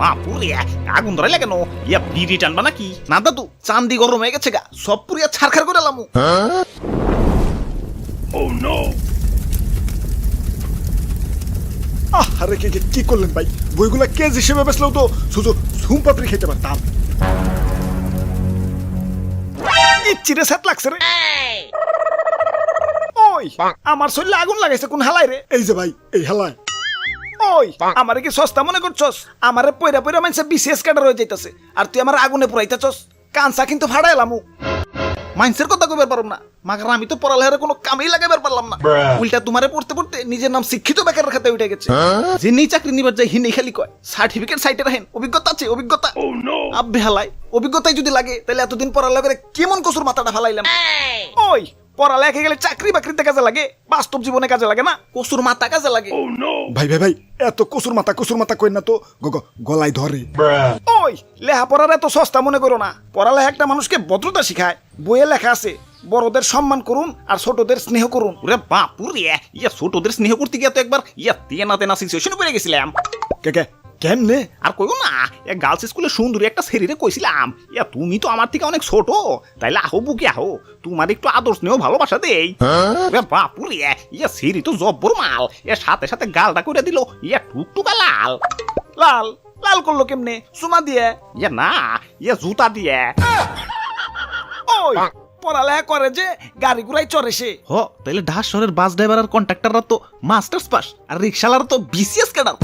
বাপুরে আগুন ধরাইলে কেন? ইয়া বিড়ি টানবা নাকি? না দাদু, চান্দি গরম হয়ে গেছে গা, সব পুরিয়া ছারখার করে এলাম। আরে কি করলেন ভাই? বইগুলা কেজ হিসেবে বেচলেও তো শুধু ঝুম পাপড়ি খেতে পারতাম। চিরে সাত লাগছে রে। ওই আমার শরীরে আগুন লাগাইছে কোন হালাই রে? এই যে ভাই, এই হালাই। ওই আমারে কি সস্তা মনে করছস? আমারে পয়রা পয়রা মানছে বিসিএস ক্যাডার হয়ে যাইতাছে, আর তুই আমার আগুনে পুরাইতাছস। কানসা কিন্তু ফাড়া এলামু। মাইন্সের কথা কইবার পারলাম না, মাগার আমি তো পড়ালেখার কোনো কামেই লাগাইবার পারলাম না। উল্টা তোমারে পড়তে পড়তে নিজের নাম শিক্ষিত বেকারের খাতে উঠে গেছে। যিনি চাকরি নিবার যাই হিনি খালি কয় সার্টিফিকেট সাইটে রাখেন, অভিজ্ঞতা আছে অভিজ্ঞতা। আব্বে হালাই, অভিজ্ঞতাই যদি লাগে তাহলে এতদিন পড়ালেখা করে কেমন কসুর মাথাটা ফালাইলাম। ওই পড়ালেখা গেলে চাকরি বাকরিতে কাজে লাগে, বাস্তব জীবনে কাজে লাগে না, কসুর মাথা কাজে লাগে। ভাই ভাই ভাই, এত কসুর মাথা কই না তো, গলায় ধরে। ওই লেখাপড়ার এত সস্তা মনে করো না। পড়ালেখা একটা মানুষকে ভদ্রতা শিখায়। বইয়ে লেখা আছে বড়দের সম্মান করুন আর ছোটদের স্নেহ করুন। ওরে বাপুরে, ইয়া ছোটদের স্নেহ করতে গিয়ে তো একবার ইয়া তেনা তেনা সিচুয়েশনে পড়ে গেছিলাম। কে কেমনে? আর কইও না, গার্লস স্কুলে সুন্দরী একটা শরীরে কইছিলাম, ইয়া তুমি তো আমার থেকে অনেক ছোট, তাইলে আহো বুকে আহো, তোমার একটু আদর স্নেহ ভালোবাসা দেই। বাপুরে, ইয়া শরীর তো জব্বর মাল। এর সাথে সাথে গালটা করে দিল ইয়া টুকটুকা লাল। লাল লাল করলো কেমনে? সুমা দিয়ে? ইয়া না, ইয়া জুতা দিয়ে। ওই পড়ালেখা করে যে গাড়ি ঘুরাই চড়ে সে। হ, তাইলে ঢাকা শহরের বাস ড্রাইভার আর কন্ট্রাক্টররা তো মাস্টার্স পাস, আর রিকশালার তো বিসিএস ক্যাডার।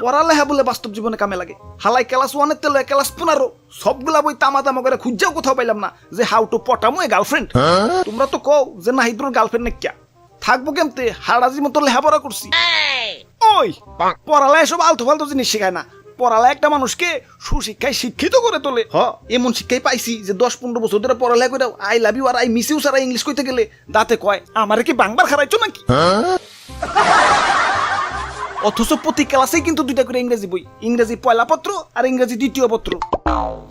পড়ালেখা বলে বাস্তব জীবনে কামে লাগে। হালাই ক্লাস 1 তেল ক্লাস 15 সবগুলা বই তামা করে খুঁজাও কোথাও পাইলাম না যে হাউ টু পটামো এ গার্লফ্রেন্ড। তোমরা তো কও যে নাহিদুর গার্লফ্রেন্ড নাকি থাকবো কেমতে? হারাজি মতো লেখাপড়া করছি। ওই পড়ালেখা সব আলতু ফালতু জিনিস শেখায় না। পড়ালেখা একটা মানুষকে সুশিক্ষায় শিক্ষিত করে তোলে। হ, এমন শিক্ষাই পাইছি যে 10-15 বছর ধরে পড়ালেখা করে আই লাভ ইউ আর আই মিস ইউ সারা ইংলিশ কইতে গেলে দাঁতে কয় আমারে কি বাংবার খারাইছো নাকি? অথচ প্রতি ক্লাসেই কিন্তু 2টা করে ইংরেজি বই, ইংরেজি পয়লা পত্র আর ইংরেজি দ্বিতীয় পত্র।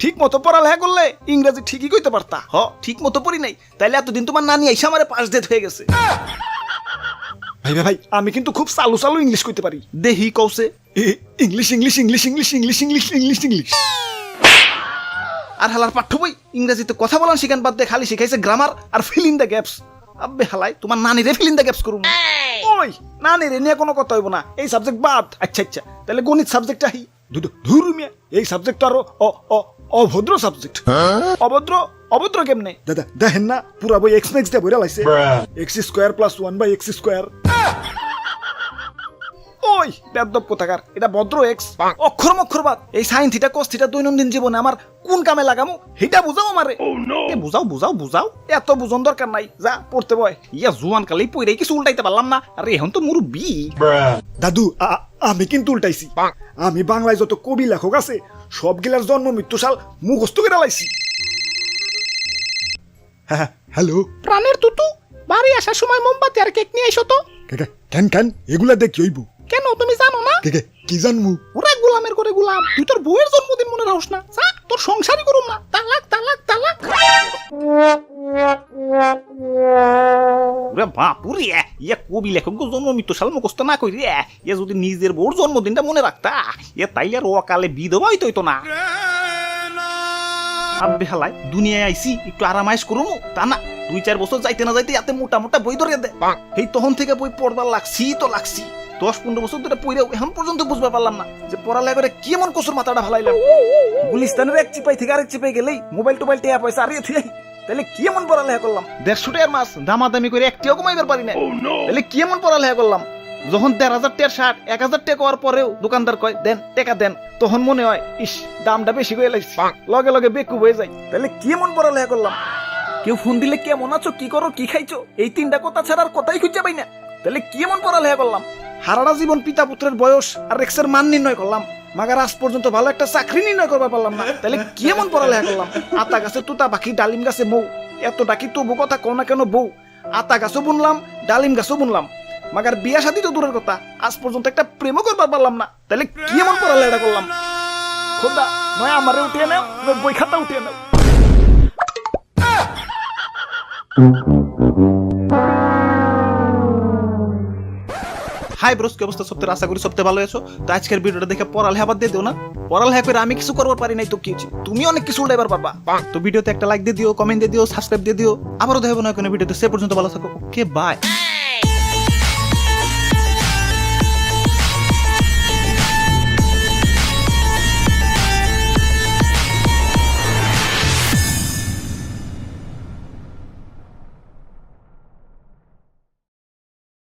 ঠিক মতো পড়ালেখা করলে ইংরেজি ঠিকই কইতে পারতা। হ, ঠিক মতো পড়ি নাই, তাইলে এতদিন তোমার নানি আইসা আমারে পাস ডেট হয়ে গেছে। ভাই ভাই ভাই, আমি কিন্তু খুব চালু চালু ইংলিশ কইতে পারি। দেহি কওছে English English English English English English English English. আর হালার পাঠ্য বই ইংরেজিতে কথা বলান শিখান বাদ দিয়ে খালি শিখাইছে গ্রামার আর ফিল ইন দ্য গ্যাপস। আব্বে হালাই, তোমার নানিরে ফিল ইন দ্য গ্যাপস করুম। ওই নানিরে নিয়ে কোনো কথা হইব না, এই সাবজেক্ট বাদ। আচ্ছা আচ্ছা, তাহলে গণিত সাবজেক্টটা হি ধুর মিয়া, এই সাবজেক্ট তো আরো অভদ্র সাবজেক্ট। অভদ্র অভদ্র কেমনে? দাদা দেখেন না, পুরা বই এক্স মেক্স দিয়ে বইরা লাইছে। X square plus 1/x square. ওই বেদব কোথাকার, এটা ভদ্র এক্স, অক্ষর মক্ষরবাদ। এই সাইন থিটা কস থিটা দৈনন্দিন জীবনে আমার কোন কামে লাগামো সেটা বুঝাও আমারে। বুঝাও বুঝাও বুঝাও, এত বুঝন দরকার নাই, যা পড়তে বয়। ইয়া জুয়ান কালেই পইরে কিছু উল্টাইতে পারলাম না, আর এখন তো মুরব্বি। দাদু আমি কিন্তু উল্টাইছি। আমি বাংলায় যত কবি লেখক আছে সবগুলার জন্ম মৃত্যু সাল মুখস্থ করে লাইছি। হ্যাঁ হ্যালো প্রাণের তুতু, বাড়ি আসার সময় মোমবাতি আর কেক নিয়ে এসো তো। কেন এগুলা দেখি হইব? কেন তুমি জানো না? কি জানমু? ওরা গোলামের করে গোলাম, তুই তোর বউয়ের জন্মদিন মনে রাখস না? যা, তোর সংসারই করুম না। তালাক তালাক তালাক। ওরে বাপুরে, ইয়া কবি লেখক জন্ম মৃত্যু সাল মুখস্থ না কইরে ইয়া যদি নিজের বউর জন্মদিনটা মনে রাখতা, ইয়া তাইলে আর অকালে বিধবা হইতো না। আব্বে হালাই, দুনিয়ায় আইছি একটু আরামাইশ করুম, তা না 2-4 বছর যাইতে না যাইতে এতে মোটা মোটা বই ধরে দে। এই তখন থেকে বই পড়বার লাগছি তো লাগছি। 10-15 বছর ধরে পড়েও এখন পর্যন্ত বুঝতে পারলাম না যে পড়ালেখা করে কেমন কসুর মাথাটা ফালাইলাম। গুলিস্তানের এক চিপাই থেকে আরেক চিপাই গেলেই মোবাইল টোবাইল টেয়া পয়সা আরিয়ে থুই, তাহলে কেমন পড়ালেখা করলাম? 150 টাকার মাছ দামাদামি করে একটিও কমাইবার পারি না, তাহলে কেমন পড়ালেখা করলাম? যখন 1,500 টাকার শার্ট 1,000 টাকা হওয়ার পরেও দোকানদার কয় দেন টাকা দেন, তখন মনে হয় ইস দামটা বেশি করে লাগছে, লগে লগে বেকুব হয়ে যায়। তাহলে কেমন পড়ালেখা করলাম? কেউ ফোন দিলে কেমন আছো, কি করো, কি খাইছো, এই 3টা কথা ছাড়া আর কথাই খুঁজে পাই না। তাহলে কেমন পড়ালেখা করলাম? হারাটা জীবন পিতা পুত্রের বয়স আর রেক্সের মান নির্ণয় করলাম, মাগার আজ পর্যন্ত ভালো একটা চাকরি নির্ণয় করবার পারলাম না। তাহলে কেমন পড়ালেখা করলাম? আতা গাছে তুতা পাখি, ডালিম গাছে মৌ, এত ডাকি তবু কথা কও না কেন বউ? আতা গাছও বুনলাম, ডালিম গাছও বুনলাম, মাগার বিয়া শাদী তো দূরের কথা, আজ পর্যন্ত একটা প্রেমও করবার পারলাম না। তাহলে কেমন পড়ালেখা করলাম? খোদা, নয় আমারে উঠিয়ে নাও, বই খাতা উঠিয়ে নাও। হাই ব্রোস, কি অবস্থা সপ্তাহে? আশা করি সপ্তাহে ভালো আছো। তো আজকের ভিডিওটা দেখে পড়ালেখা বাদ দিয়ে দিও না। পড়ালেখা করে আমি কিছু করবার পারি নাই তো কি হয়েছে? তুমি অনেক কিছু উল্টাইবার পারবা। তো ভিডিওতে একটা লাইক দিয়ে দিও, কমেন্ট দিয়ে দিও, সাবস্ক্রাইব দিয়ে দিও। আবারও দেখাবো না কোনো ভিডিওতে। সে পর্যন্ত ভালো থাকো। Okay bye.